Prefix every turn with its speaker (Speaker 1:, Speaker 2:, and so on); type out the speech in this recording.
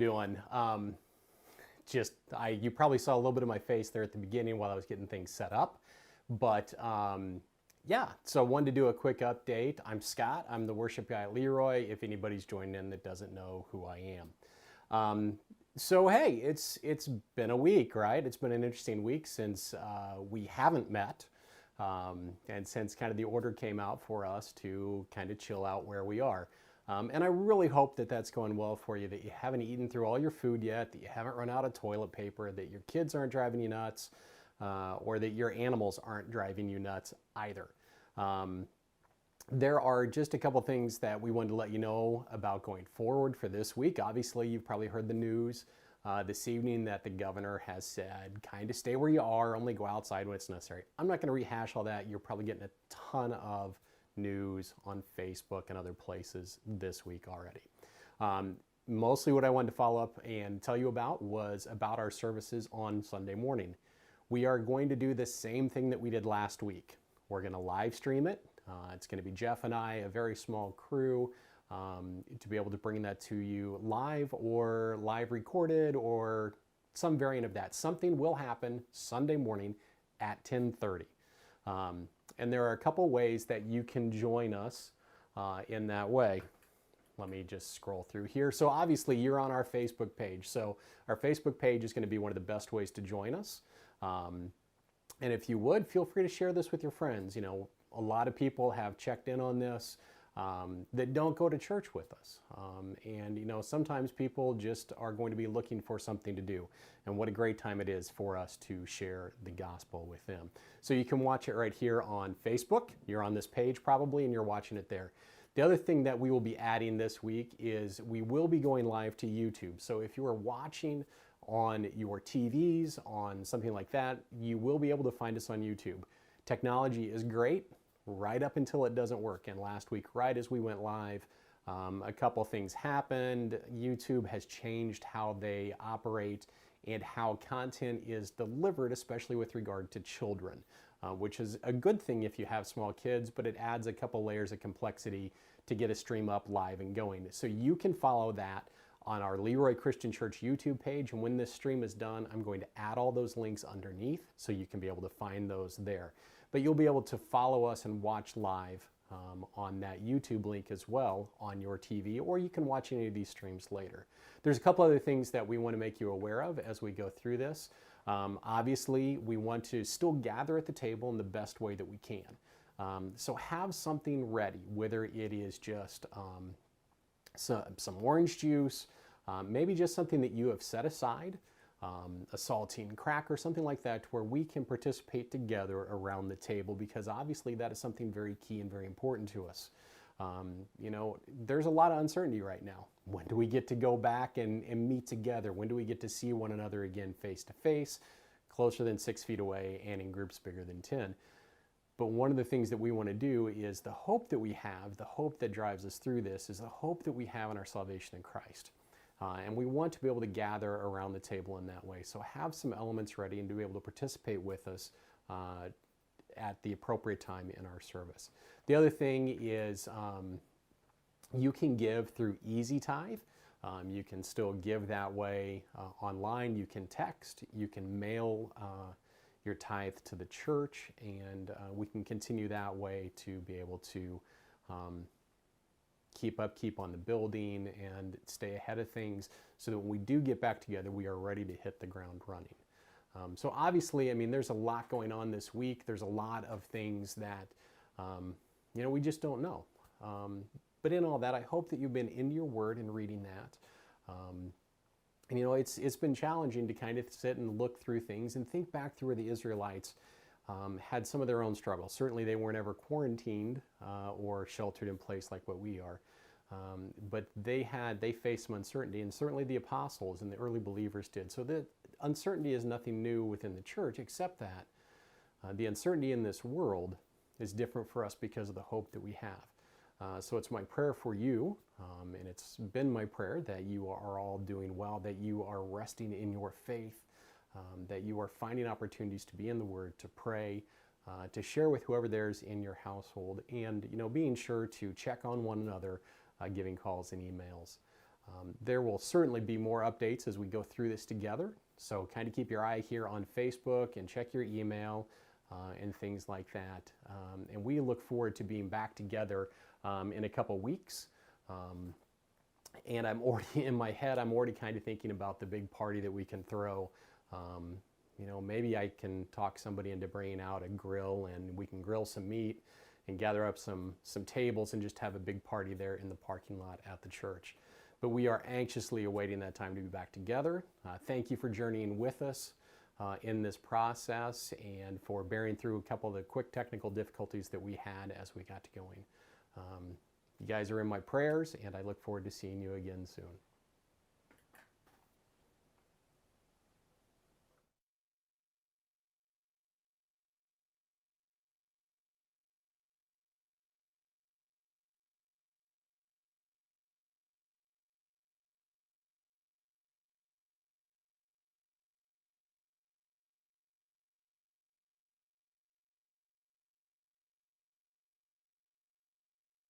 Speaker 1: Doing. You probably saw a little bit of my face there at the beginning while I was getting things set up. But yeah, so I wanted to do a quick update. I'm Scott. I'm the worship guy at Leroy, if anybody's joined in that doesn't know who I am. So hey, it's been a week, right? It's been an interesting week since we haven't met. And since kind of the order came out for us to kind of chill out where we are. And I really hope that that's going well for you, that you haven't eaten through all your food yet, that you haven't run out of toilet paper, that your kids aren't driving you nuts, or that your animals aren't driving you nuts either. There are just a couple things that we wanted to let you know about going forward for this week. Obviously, you've probably heard the news this evening that the governor has said, kind of stay where you are, only go outside when it's necessary. I'm not going to rehash all that. You're probably getting a ton of news on Facebook and other places this week already. Mostly what I wanted to follow up and tell you about was about our services on Sunday morning. We are going to do the same thing that we did last week. We're going to live stream it. It's going to be Jeff and I, a very small crew, to be able to bring that to you live or live recorded or some variant of that. Something will happen Sunday morning at 10:30. And there are a couple ways that you can join us in that way. Let me just scroll through here. So obviously you're on our Facebook page. So our Facebook page is going to be one of the best ways to join us. And if you would, feel free to share this with your friends. You know, a lot of people have checked in on this that don't go to church with us. And, you know, sometimes people just are going to be looking for something to do. And what a great time it is for us to share the gospel with them. So you can watch it right here on Facebook. You're on this page probably, and you're watching it there. The other thing that we will be adding this week is we will be going live to YouTube. So if you are watching on your TVs, on something like that, you will be able to find us on YouTube. Technology is great right up until it doesn't work. And last week, right as we went live, a couple things happened. YouTube has changed how they operate and how content is delivered, especially with regard to children, which is a good thing if you have small kids, but it adds a couple layers of complexity to get a stream up live and going. So you can follow that on our Leroy Christian Church YouTube page, and when this stream is done, I'm going to add all those links underneath so you can be able to find those there. But you'll be able to follow us and watch live on that YouTube link as well on your TV, or you can watch any of these streams later. There's a couple other things that we want to make you aware of as we go through this. Obviously, we want to still gather at the table in the best way that we can. So have something ready, whether it is just some orange juice, maybe just something that you have set aside, a saltine cracker, something like that, where we can participate together around the table, because obviously that is something very key and very important to us. You know, there's a lot of uncertainty right now. When do we get to go back and meet together? When do we get to see one another again face to face, closer than 6 feet away and in groups bigger than 10? But one of the things that we want to do is the hope that we have, the hope that drives us through this, is the hope that we have in our salvation in Christ. And we want to be able to gather around the table in that way. So have some elements ready and to be able to participate with us at the appropriate time in our service. The other thing is you can give through Easy Tithe. You can still give that way online. You can text. You can mail your tithe to the church, and we can continue that way to be able to keep on the building and stay ahead of things so that when we do get back together, we are ready to hit the ground running. So obviously, I mean, there's a lot going on this week. There's a lot of things that, you know, we just don't know. But in all that, I hope that you've been into your word and reading that. And you know, it's been challenging to kind of sit and look through things and think back through where the Israelites had some of their own struggles. Certainly they weren't ever quarantined or sheltered in place like what we are. But they faced some uncertainty, and certainly the apostles and the early believers did. So the uncertainty is nothing new within the church, except that the uncertainty in this world is different for us because of the hope that we have. So it's my prayer for you, and it's been my prayer that you are all doing well, that you are resting in your faith, that you are finding opportunities to be in the Word, to pray, to share with whoever there's in your household, and you know, being sure to check on one another, giving calls and emails. There will certainly be more updates as we go through this together. So kind of keep your eye here on Facebook and check your email and things like that. And we look forward to being back together in a couple weeks. And I'm already in my head, I'm already kind of thinking about the big party that we can throw. You know, maybe I can talk somebody into bringing out a grill and we can grill some meat and gather up some tables and just have a big party there in the parking lot at the church. But we are anxiously awaiting that time to be back together. Thank you for journeying with us in this process and for bearing through a couple of the quick technical difficulties that we had as we got to going. You guys are in my prayers, and I look forward to seeing you again soon.